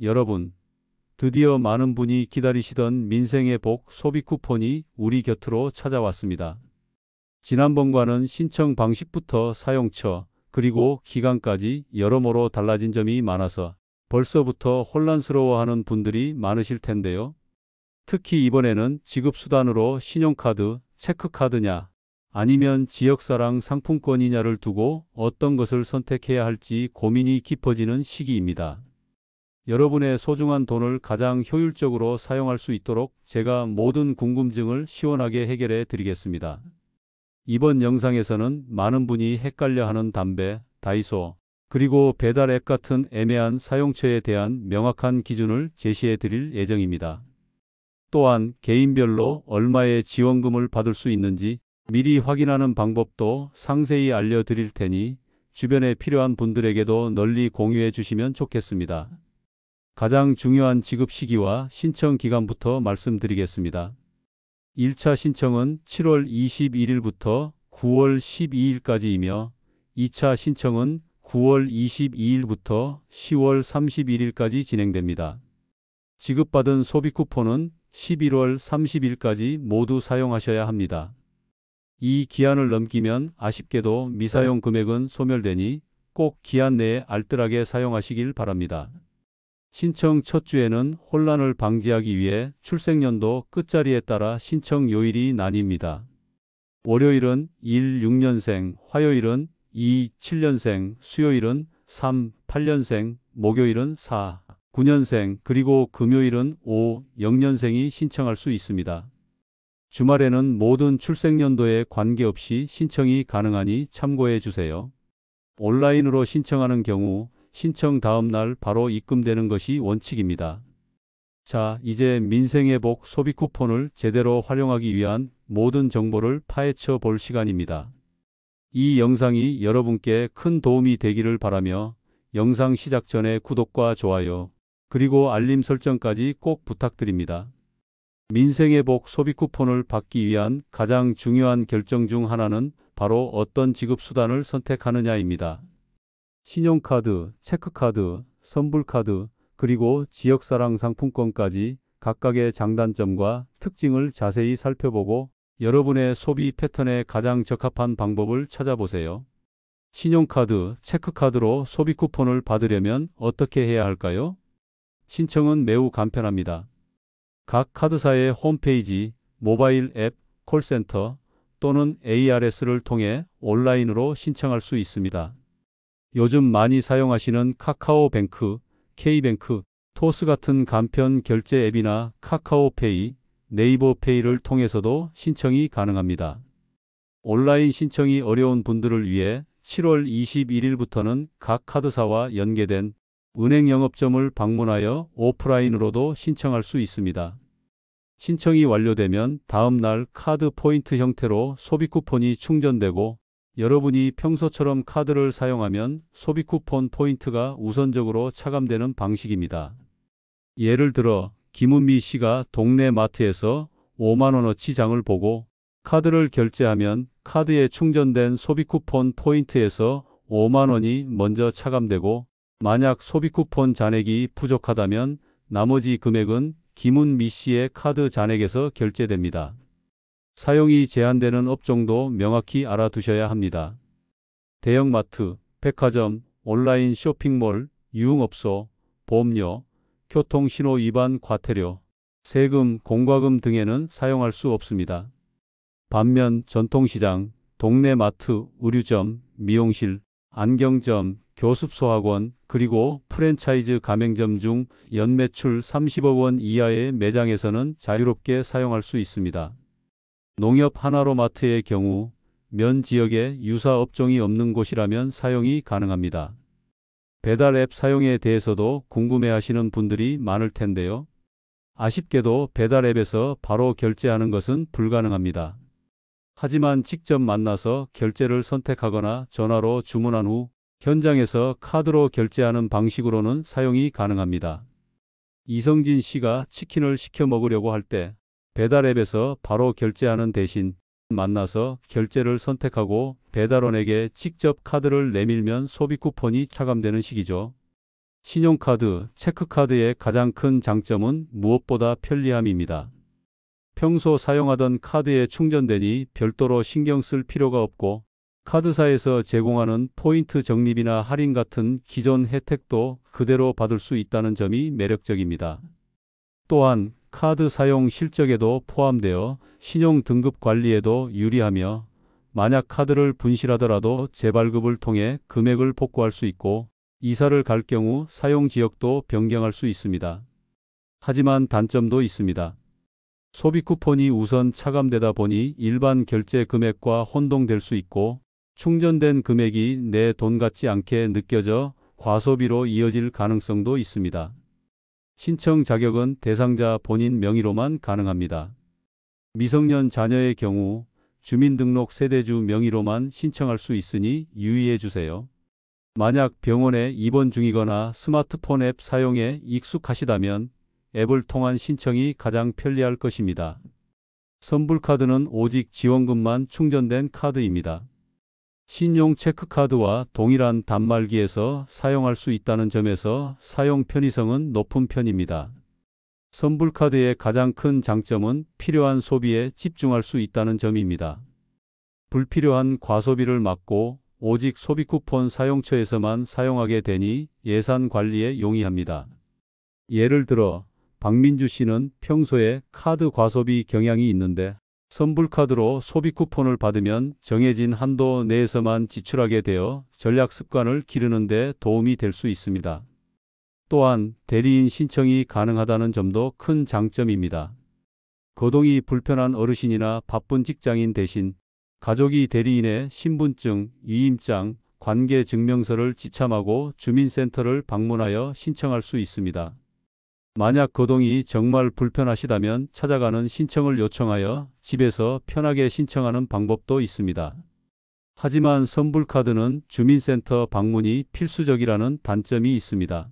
여러분, 드디어 많은 분이 기다리시던 민생의 복 소비 쿠폰이 우리 곁으로 찾아왔습니다. 지난번과는 신청 방식부터 사용처, 그리고 기간까지 여러모로 달라진 점이 많아서 벌써부터 혼란스러워하는 분들이 많으실 텐데요. 특히 이번에는 지급수단으로 신용카드, 체크카드냐, 아니면 지역사랑 상품권이냐를 두고 어떤 것을 선택해야 할지 고민이 깊어지는 시기입니다. 여러분의 소중한 돈을 가장 효율적으로 사용할 수 있도록 제가 모든 궁금증을 시원하게 해결해 드리겠습니다. 이번 영상에서는 많은 분이 헷갈려하는 담배, 다이소, 그리고 배달 앱 같은 애매한 사용처에 대한 명확한 기준을 제시해 드릴 예정입니다. 또한 개인별로 얼마의 지원금을 받을 수 있는지 미리 확인하는 방법도 상세히 알려드릴 테니 주변에 필요한 분들에게도 널리 공유해 주시면 좋겠습니다. 가장 중요한 지급 시기와 신청 기간부터 말씀드리겠습니다. 1차 신청은 7월 21일부터 9월 12일까지이며 2차 신청은 9월 22일부터 10월 31일까지 진행됩니다. 지급받은 소비 쿠폰은 11월 30일까지 모두 사용하셔야 합니다. 이 기한을 넘기면 아쉽게도 미사용 금액은 소멸되니 꼭 기한 내에 알뜰하게 사용하시길 바랍니다. 신청 첫 주에는 혼란을 방지하기 위해 출생연도 끝자리에 따라 신청 요일이 나뉩니다. 월요일은 1, 6년생, 화요일은 2, 7년생, 수요일은 3, 8년생, 목요일은 4, 9년생, 그리고 금요일은 5, 0년생이 신청할 수 있습니다. 주말에는 모든 출생연도에 관계없이 신청이 가능하니 참고해 주세요. 온라인으로 신청하는 경우 신청 다음 날 바로 입금되는 것이 원칙입니다. 자, 이제 민생의 복 소비 쿠폰을 제대로 활용하기 위한 모든 정보를 파헤쳐 볼 시간입니다. 이 영상이 여러분께 큰 도움이 되기를 바라며 영상 시작 전에 구독과 좋아요, 그리고 알림 설정까지 꼭 부탁드립니다. 민생의 복 소비 쿠폰을 받기 위한 가장 중요한 결정 중 하나는 바로 어떤 지급 수단을 선택하느냐입니다. 신용카드, 체크카드, 선불카드, 그리고 지역사랑 상품권까지 각각의 장단점과 특징을 자세히 살펴보고 여러분의 소비 패턴에 가장 적합한 방법을 찾아보세요. 신용카드, 체크카드로 소비 쿠폰을 받으려면 어떻게 해야 할까요? 신청은 매우 간편합니다. 각 카드사의 홈페이지, 모바일 앱, 콜센터 또는 ARS를 통해 온라인으로 신청할 수 있습니다. 요즘 많이 사용하시는 카카오뱅크, K뱅크, 토스 같은 간편 결제 앱이나 카카오페이, 네이버페이를 통해서도 신청이 가능합니다. 온라인 신청이 어려운 분들을 위해 7월 21일부터는 각 카드사와 연계된 은행 영업점을 방문하여 오프라인으로도 신청할 수 있습니다. 신청이 완료되면 다음 날 카드 포인트 형태로 소비 쿠폰이 충전되고 여러분이 평소처럼 카드를 사용하면 소비 쿠폰 포인트가 우선적으로 차감되는 방식입니다. 예를 들어 김은미 씨가 동네 마트에서 5만원어치 장을 보고 카드를 결제하면 카드에 충전된 소비 쿠폰 포인트에서 5만원이 먼저 차감되고 만약 소비 쿠폰 잔액이 부족하다면 나머지 금액은 김은미 씨의 카드 잔액에서 결제됩니다. 사용이 제한되는 업종도 명확히 알아두셔야 합니다. 대형마트, 백화점, 온라인 쇼핑몰, 유흥업소, 보험료, 교통신호 위반 과태료, 세금, 공과금 등에는 사용할 수 없습니다. 반면 전통시장, 동네 마트, 의류점, 미용실, 안경점, 교습소학원, 그리고 프랜차이즈 가맹점 중 연매출 30억 원 이하의 매장에서는 자유롭게 사용할 수 있습니다. 농협 하나로마트의 경우 면 지역에 유사 업종이 없는 곳이라면 사용이 가능합니다. 배달 앱 사용에 대해서도 궁금해하시는 분들이 많을 텐데요. 아쉽게도 배달 앱에서 바로 결제하는 것은 불가능합니다. 하지만 직접 만나서 결제를 선택하거나 전화로 주문한 후 현장에서 카드로 결제하는 방식으로는 사용이 가능합니다. 이성진 씨가 치킨을 시켜 먹으려고 할 때 배달 앱에서 바로 결제하는 대신 만나서 결제를 선택하고 배달원에게 직접 카드를 내밀면 소비 쿠폰이 차감되는 식이죠. 신용카드, 체크카드의 가장 큰 장점은 무엇보다 편리함입니다. 평소 사용하던 카드에 충전되니 별도로 신경 쓸 필요가 없고, 카드사에서 제공하는 포인트 적립이나 할인 같은 기존 혜택도 그대로 받을 수 있다는 점이 매력적입니다. 또한 카드 사용 실적에도 포함되어 신용 등급 관리에도 유리하며, 만약 카드를 분실하더라도 재발급을 통해 금액을 복구할 수 있고, 이사를 갈 경우 사용 지역도 변경할 수 있습니다. 하지만 단점도 있습니다. 소비 쿠폰이 우선 차감되다 보니 일반 결제 금액과 혼동될 수 있고, 충전된 금액이 내 돈 같지 않게 느껴져 과소비로 이어질 가능성도 있습니다. 신청 자격은 대상자 본인 명의로만 가능합니다. 미성년 자녀의 경우 주민등록 세대주 명의로만 신청할 수 있으니 유의해 주세요. 만약 병원에 입원 중이거나 스마트폰 앱 사용에 익숙하시다면 앱을 통한 신청이 가장 편리할 것입니다. 선불카드는 오직 지원금만 충전된 카드입니다. 신용 체크카드와 동일한 단말기에서 사용할 수 있다는 점에서 사용 편의성은 높은 편입니다. 선불카드의 가장 큰 장점은 필요한 소비에 집중할 수 있다는 점입니다. 불필요한 과소비를 막고 오직 소비쿠폰 사용처에서만 사용하게 되니 예산 관리에 용이합니다. 예를 들어 박민주 씨는 평소에 카드 과소비 경향이 있는데, 선불카드로 소비쿠폰을 받으면 정해진 한도 내에서만 지출하게 되어 전략 습관을 기르는 데 도움이 될 수 있습니다. 또한 대리인 신청이 가능하다는 점도 큰 장점입니다. 거동이 불편한 어르신이나 바쁜 직장인 대신 가족이 대리인의 신분증, 위임장, 관계증명서를 지참하고 주민센터를 방문하여 신청할 수 있습니다. 만약 거동이 정말 불편하시다면 찾아가는 신청을 요청하여 집에서 편하게 신청하는 방법도 있습니다. 하지만 선불카드는 주민센터 방문이 필수적이라는 단점이 있습니다.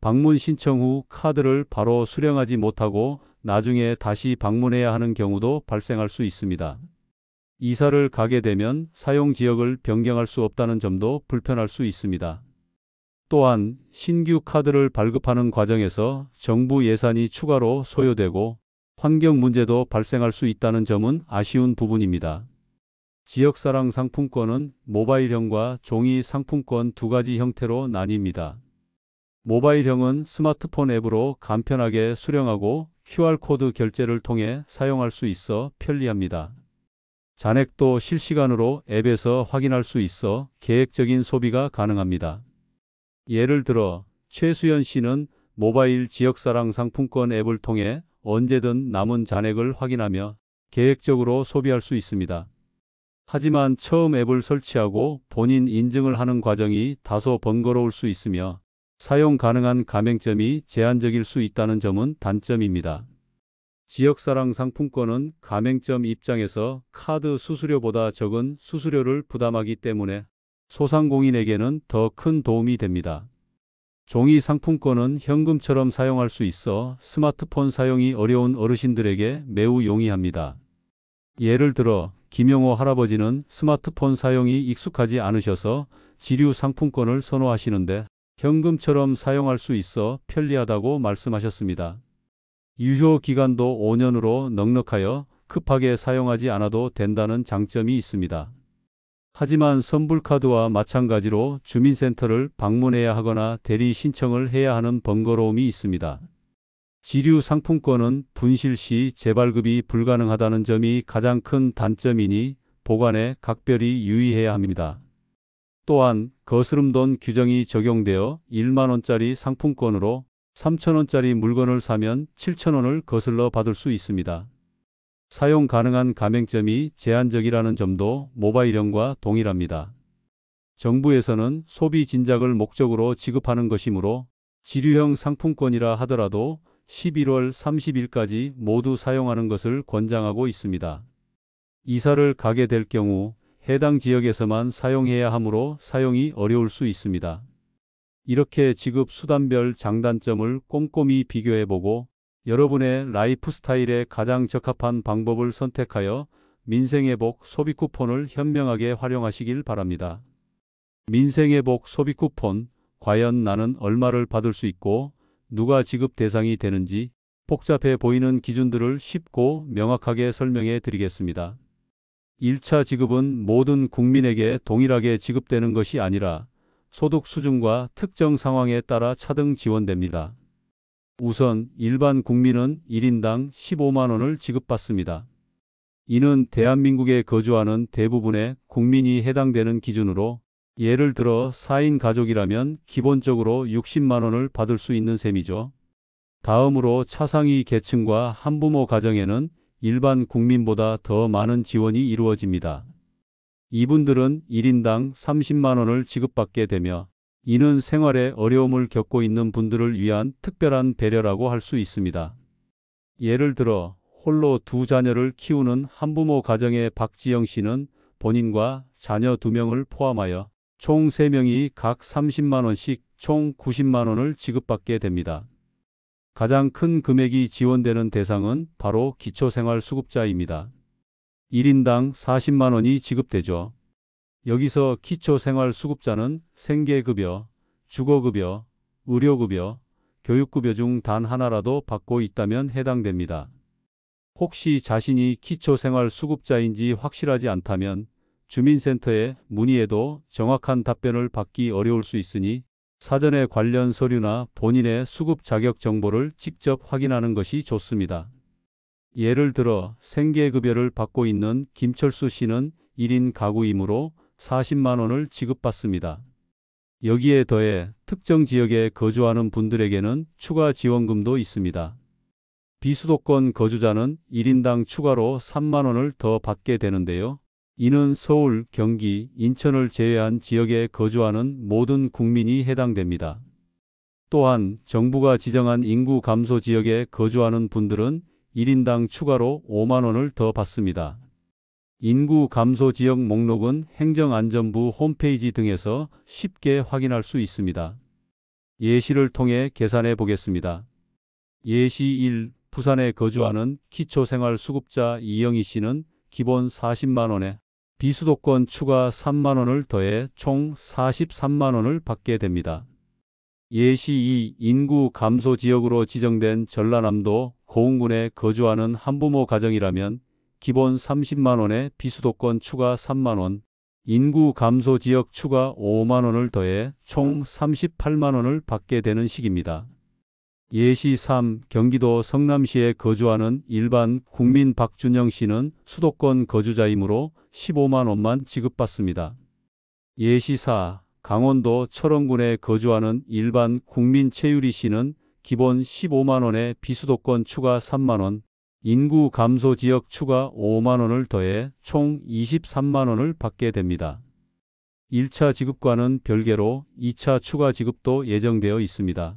방문 신청 후 카드를 바로 수령하지 못하고 나중에 다시 방문해야 하는 경우도 발생할 수 있습니다. 이사를 가게 되면 사용 지역을 변경할 수 없다는 점도 불편할 수 있습니다. 또한 신규 카드를 발급하는 과정에서 정부 예산이 추가로 소요되고 환경 문제도 발생할 수 있다는 점은 아쉬운 부분입니다. 지역사랑 상품권은 모바일형과 종이 상품권 두 가지 형태로 나뉩니다. 모바일형은 스마트폰 앱으로 간편하게 수령하고 QR코드 결제를 통해 사용할 수 있어 편리합니다. 잔액도 실시간으로 앱에서 확인할 수 있어 계획적인 소비가 가능합니다. 예를 들어 최수연 씨는 모바일 지역사랑 상품권 앱을 통해 언제든 남은 잔액을 확인하며 계획적으로 소비할 수 있습니다. 하지만 처음 앱을 설치하고 본인 인증을 하는 과정이 다소 번거로울 수 있으며 사용 가능한 가맹점이 제한적일 수 있다는 점은 단점입니다. 지역사랑 상품권은 가맹점 입장에서 카드 수수료보다 적은 수수료를 부담하기 때문에 소상공인에게는 더 큰 도움이 됩니다. 종이 상품권은 현금처럼 사용할 수 있어 스마트폰 사용이 어려운 어르신들에게 매우 용이합니다. 예를 들어 김용호 할아버지는 스마트폰 사용이 익숙하지 않으셔서 지류 상품권을 선호하시는데 현금처럼 사용할 수 있어 편리하다고 말씀하셨습니다. 유효 기간도 5년으로 넉넉하여 급하게 사용하지 않아도 된다는 장점이 있습니다. 하지만 선불카드와 마찬가지로 주민센터를 방문해야 하거나 대리 신청을 해야 하는 번거로움이 있습니다. 지류 상품권은 분실 시 재발급이 불가능하다는 점이 가장 큰 단점이니 보관에 각별히 유의해야 합니다. 또한 거스름돈 규정이 적용되어 1만원짜리 상품권으로 3,000원짜리 물건을 사면 7,000원을 거슬러 받을 수 있습니다. 사용 가능한 가맹점이 제한적이라는 점도 모바일형과 동일합니다. 정부에서는 소비 진작을 목적으로 지급하는 것이므로 지류형 상품권이라 하더라도 11월 30일까지 모두 사용하는 것을 권장하고 있습니다. 이사를 가게 될 경우 해당 지역에서만 사용해야 하므로 사용이 어려울 수 있습니다. 이렇게 지급 수단별 장단점을 꼼꼼히 비교해보고 여러분의 라이프 스타일에 가장 적합한 방법을 선택하여 민생의 복 소비 쿠폰을 현명하게 활용하시길 바랍니다. 민생의 복 소비 쿠폰 과연 나는 얼마를 받을 수 있고 누가 지급 대상이 되는지 복잡해 보이는 기준들을 쉽고 명확하게 설명해 드리겠습니다. 1차 지급은 모든 국민에게 동일하게 지급되는 것이 아니라 소득 수준과 특정 상황에 따라 차등 지원됩니다. 우선 일반 국민은 1인당 15만 원을 지급받습니다. 이는 대한민국에 거주하는 대부분의 국민이 해당되는 기준으로 예를 들어 4인 가족이라면 기본적으로 60만 원을 받을 수 있는 셈이죠. 다음으로 차상위 계층과 한부모 가정에는 일반 국민보다 더 많은 지원이 이루어집니다. 이분들은 1인당 30만 원을 지급받게 되며 이는 생활에 어려움을 겪고 있는 분들을 위한 특별한 배려라고 할 수 있습니다. 예를 들어 홀로 두 자녀를 키우는 한부모 가정의 박지영 씨는 본인과 자녀 2명을 포함하여 총 3명이 각 30만 원씩 총 90만 원을 지급받게 됩니다. 가장 큰 금액이 지원되는 대상은 바로 기초생활수급자입니다. 1인당 40만 원이 지급되죠. 여기서 기초생활수급자는 생계급여, 주거급여, 의료급여, 교육급여 중 단 하나라도 받고 있다면 해당됩니다. 혹시 자신이 기초생활수급자인지 확실하지 않다면 주민센터에 문의해도 정확한 답변을 받기 어려울 수 있으니 사전에 관련 서류나 본인의 수급 자격 정보를 직접 확인하는 것이 좋습니다. 예를 들어 생계급여를 받고 있는 김철수 씨는 1인 가구이므로 40만 원을 지급받습니다. 여기에 더해 특정 지역에 거주하는 분들에게는 추가 지원금도 있습니다. 비수도권 거주자는 1인당 추가로 3만 원을 더 받게 되는데요. 이는 서울, 경기, 인천을 제외한 지역에 거주하는 모든 국민이 해당됩니다. 또한 정부가 지정한 인구 감소 지역에 거주하는 분들은 1인당 추가로 5만 원을 더 받습니다. 인구 감소 지역 목록은 행정안전부 홈페이지 등에서 쉽게 확인할 수 있습니다. 예시를 통해 계산해 보겠습니다. 예시 1. 부산에 거주하는 기초생활수급자 이영희 씨는 기본 40만 원에 비수도권 추가 3만 원을 더해 총 43만 원을 받게 됩니다. 예시 2. 인구 감소 지역으로 지정된 전라남도 고흥군에 거주하는 한부모 가정이라면 기본 30만 원에 비수도권 추가 3만 원, 인구 감소 지역 추가 5만 원을 더해 총 38만 원을 받게 되는 식입니다. 예시 3. 경기도 성남시에 거주하는 일반 국민 박준영 씨는 수도권 거주자이므로 15만 원만 지급받습니다. 예시 4. 강원도 철원군에 거주하는 일반 국민 최유리 씨는 기본 15만 원에 비수도권 추가 3만 원, 인구 감소 지역 추가 5만 원을 더해 총 23만 원을 받게 됩니다. 1차 지급과는 별개로 2차 추가 지급도 예정되어 있습니다.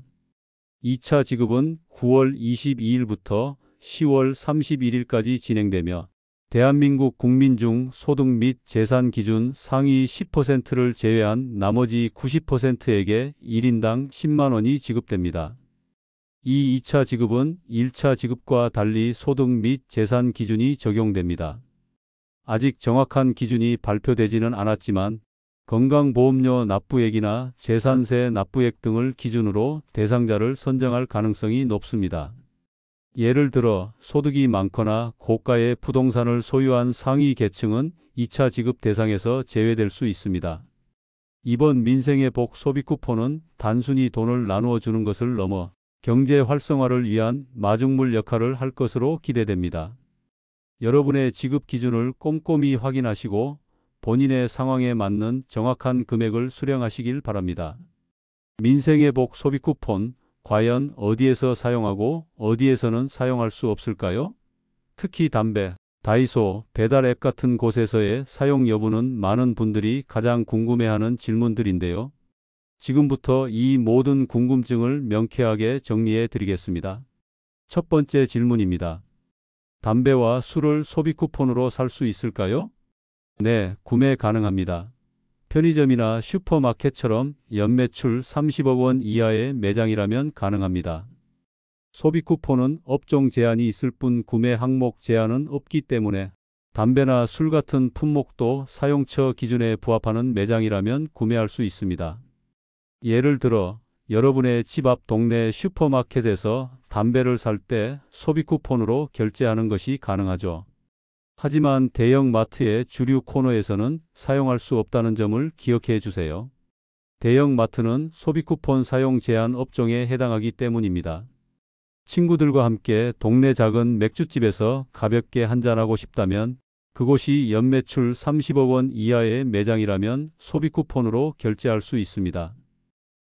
2차 지급은 9월 22일부터 10월 31일까지 진행되며 대한민국 국민 중 소득 및 재산 기준 상위 10%를 제외한 나머지 90%에게 1인당 10만 원이 지급됩니다. 이 2차 지급은 1차 지급과 달리 소득 및 재산 기준이 적용됩니다. 아직 정확한 기준이 발표되지는 않았지만 건강보험료 납부액이나 재산세 납부액 등을 기준으로 대상자를 선정할 가능성이 높습니다. 예를 들어 소득이 많거나 고가의 부동산을 소유한 상위 계층은 2차 지급 대상에서 제외될 수 있습니다. 이번 민생의 복 소비 쿠폰은 단순히 돈을 나누어 주는 것을 넘어 경제 활성화를 위한 마중물 역할을 할 것으로 기대됩니다. 여러분의 지급 기준을 꼼꼼히 확인하시고 본인의 상황에 맞는 정확한 금액을 수령하시길 바랍니다. 민생의 복 소비 쿠폰, 과연 어디에서 사용하고 어디에서는 사용할 수 없을까요? 특히 담배, 다이소, 배달 앱 같은 곳에서의 사용 여부는 많은 분들이 가장 궁금해하는 질문들인데요. 지금부터 이 모든 궁금증을 명쾌하게 정리해 드리겠습니다. 첫 번째 질문입니다. 담배와 술을 소비 쿠폰으로 살 수 있을까요? 네, 구매 가능합니다. 편의점이나 슈퍼마켓처럼 연매출 30억 원 이하의 매장이라면 가능합니다. 소비 쿠폰은 업종 제한이 있을 뿐 구매 항목 제한은 없기 때문에 담배나 술 같은 품목도 사용처 기준에 부합하는 매장이라면 구매할 수 있습니다. 예를 들어 여러분의 집 앞 동네 슈퍼마켓에서 담배를 살 때 소비 쿠폰으로 결제하는 것이 가능하죠. 하지만 대형 마트의 주류 코너에서는 사용할 수 없다는 점을 기억해 주세요. 대형 마트는 소비 쿠폰 사용 제한 업종에 해당하기 때문입니다. 친구들과 함께 동네 작은 맥주집에서 가볍게 한잔하고 싶다면 그곳이 연매출 30억 원 이하의 매장이라면 소비 쿠폰으로 결제할 수 있습니다.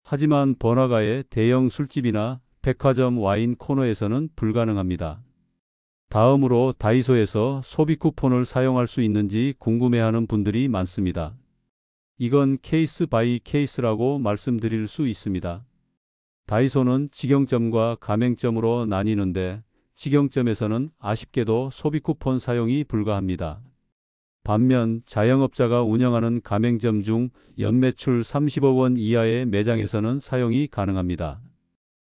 하지만 번화가의 대형 술집이나 백화점 와인 코너에서는 불가능합니다. 다음으로 다이소에서 소비 쿠폰을 사용할 수 있는지 궁금해하는 분들이 많습니다. 이건 케이스 바이 케이스라고 말씀드릴 수 있습니다. 다이소는 직영점과 가맹점으로 나뉘는데 직영점에서는 아쉽게도 소비 쿠폰 사용이 불가합니다. 반면 자영업자가 운영하는 가맹점 중 연매출 30억 원 이하의 매장에서는 사용이 가능합니다.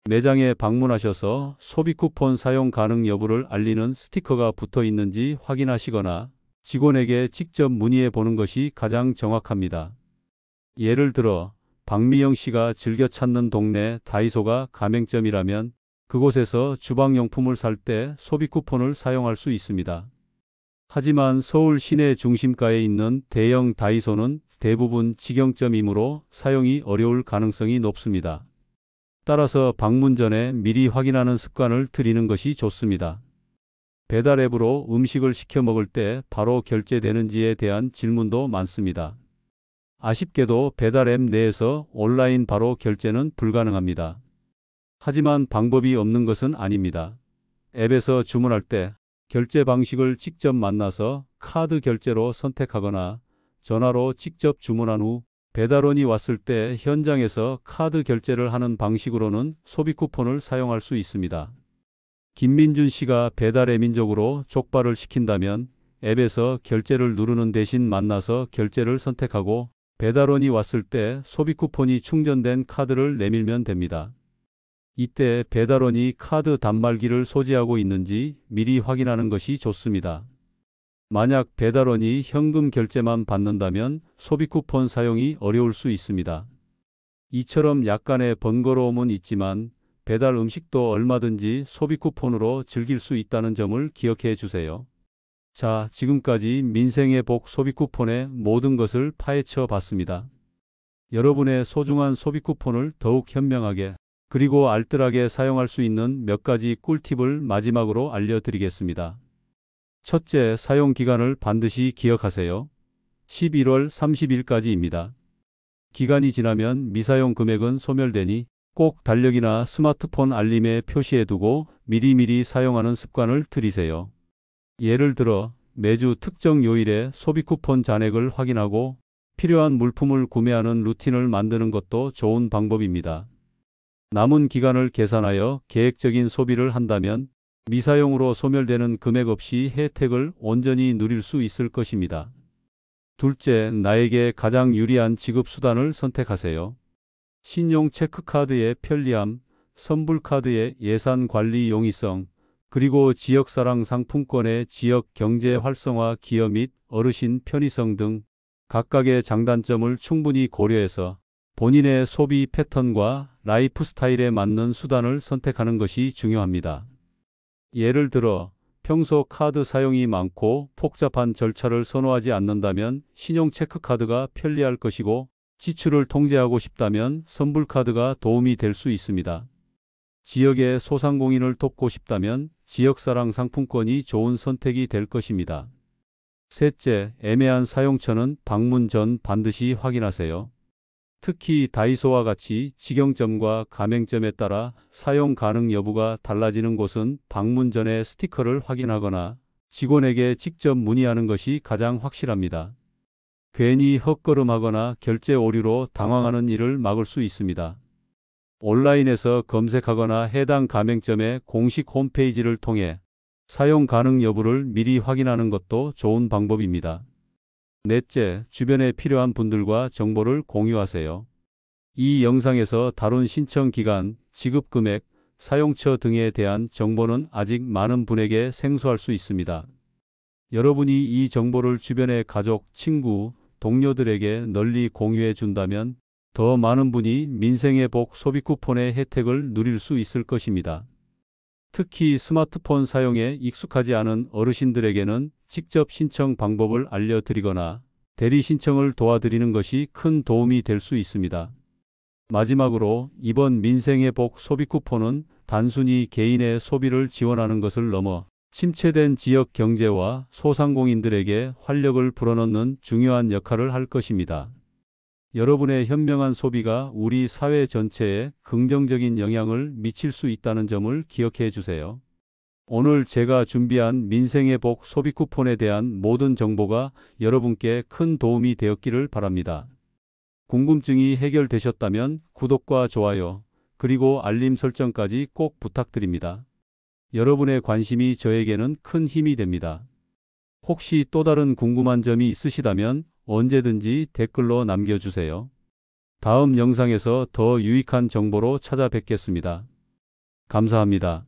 매장에 방문하셔서 소비 쿠폰 사용 가능 여부를 알리는 스티커가 붙어 있는지 확인하시거나 직원에게 직접 문의해 보는 것이 가장 정확합니다. 예를 들어 박미영 씨가 즐겨 찾는 동네 다이소가 가맹점이라면 그곳에서 주방용품을 살 때 소비 쿠폰을 사용할 수 있습니다. 하지만 서울 시내 중심가에 있는 대형 다이소는 대부분 직영점이므로 사용이 어려울 가능성이 높습니다. 따라서 방문 전에 미리 확인하는 습관을 들이는 것이 좋습니다. 배달 앱으로 음식을 시켜 먹을 때 바로 결제되는지에 대한 질문도 많습니다. 아쉽게도 배달 앱 내에서 온라인 바로 결제는 불가능합니다. 하지만 방법이 없는 것은 아닙니다. 앱에서 주문할 때 결제 방식을 직접 만나서 카드 결제로 선택하거나 전화로 직접 주문한 후 배달원이 왔을 때 현장에서 카드 결제를 하는 방식으로는 소비 쿠폰을 사용할 수 있습니다. 김민준 씨가 배달의 민족으로 족발을 시킨다면 앱에서 결제를 누르는 대신 만나서 결제를 선택하고 배달원이 왔을 때 소비 쿠폰이 충전된 카드를 내밀면 됩니다. 이때 배달원이 카드 단말기를 소지하고 있는지 미리 확인하는 것이 좋습니다. 만약 배달원이 현금 결제만 받는다면 소비 쿠폰 사용이 어려울 수 있습니다. 이처럼 약간의 번거로움은 있지만 배달 음식도 얼마든지 소비 쿠폰으로 즐길 수 있다는 점을 기억해 주세요. 자, 지금까지 민생의 복 소비 쿠폰의 모든 것을 파헤쳐 봤습니다. 여러분의 소중한 소비 쿠폰을 더욱 현명하게 그리고 알뜰하게 사용할 수 있는 몇 가지 꿀팁을 마지막으로 알려드리겠습니다. 첫째, 사용 기간을 반드시 기억하세요. 11월 30일까지입니다. 기간이 지나면 미사용 금액은 소멸되니 꼭 달력이나 스마트폰 알림에 표시해두고 미리미리 사용하는 습관을 들이세요. 예를 들어 매주 특정 요일에 소비 쿠폰 잔액을 확인하고 필요한 물품을 구매하는 루틴을 만드는 것도 좋은 방법입니다. 남은 기간을 계산하여 계획적인 소비를 한다면 미사용으로 소멸되는 금액 없이 혜택을 온전히 누릴 수 있을 것입니다. 둘째, 나에게 가장 유리한 지급 수단을 선택하세요. 신용 체크카드의 편리함, 선불카드의 예산 관리 용이성, 그리고 지역사랑 상품권의 지역 경제 활성화 기여 및 어르신 편의성 등 각각의 장단점을 충분히 고려해서 본인의 소비 패턴과 라이프 스타일에 맞는 수단을 선택하는 것이 중요합니다. 예를 들어 평소 카드 사용이 많고 복잡한 절차를 선호하지 않는다면 신용 체크카드가 편리할 것이고 지출을 통제하고 싶다면 선불카드가 도움이 될 수 있습니다. 지역의 소상공인을 돕고 싶다면 지역사랑 상품권이 좋은 선택이 될 것입니다. 셋째, 애매한 사용처는 방문 전 반드시 확인하세요. 특히 다이소와 같이 직영점과 가맹점에 따라 사용 가능 여부가 달라지는 곳은 방문 전에 스티커를 확인하거나 직원에게 직접 문의하는 것이 가장 확실합니다. 괜히 헛걸음하거나 결제 오류로 당황하는 일을 막을 수 있습니다. 온라인에서 검색하거나 해당 가맹점의 공식 홈페이지를 통해 사용 가능 여부를 미리 확인하는 것도 좋은 방법입니다. 넷째, 주변에 필요한 분들과 정보를 공유하세요. 이 영상에서 다룬 신청 기간, 지급 금액, 사용처 등에 대한 정보는 아직 많은 분에게 생소할 수 있습니다. 여러분이 이 정보를 주변의 가족, 친구, 동료들에게 널리 공유해 준다면 더 많은 분이 민생의 복 소비 쿠폰의 혜택을 누릴 수 있을 것입니다. 특히 스마트폰 사용에 익숙하지 않은 어르신들에게는 직접 신청 방법을 알려드리거나 대리 신청을 도와드리는 것이 큰 도움이 될 수 있습니다. 마지막으로 이번 민생의 복 소비 쿠폰은 단순히 개인의 소비를 지원하는 것을 넘어 침체된 지역 경제와 소상공인들에게 활력을 불어넣는 중요한 역할을 할 것입니다. 여러분의 현명한 소비가 우리 사회 전체에 긍정적인 영향을 미칠 수 있다는 점을 기억해 주세요. 오늘 제가 준비한 민생의 복 소비 쿠폰에 대한 모든 정보가 여러분께 큰 도움이 되었기를 바랍니다. 궁금증이 해결되셨다면 구독과 좋아요, 그리고 알림 설정까지 꼭 부탁드립니다. 여러분의 관심이 저에게는 큰 힘이 됩니다. 혹시 또 다른 궁금한 점이 있으시다면 언제든지 댓글로 남겨주세요. 다음 영상에서 더 유익한 정보로 찾아뵙겠습니다. 감사합니다.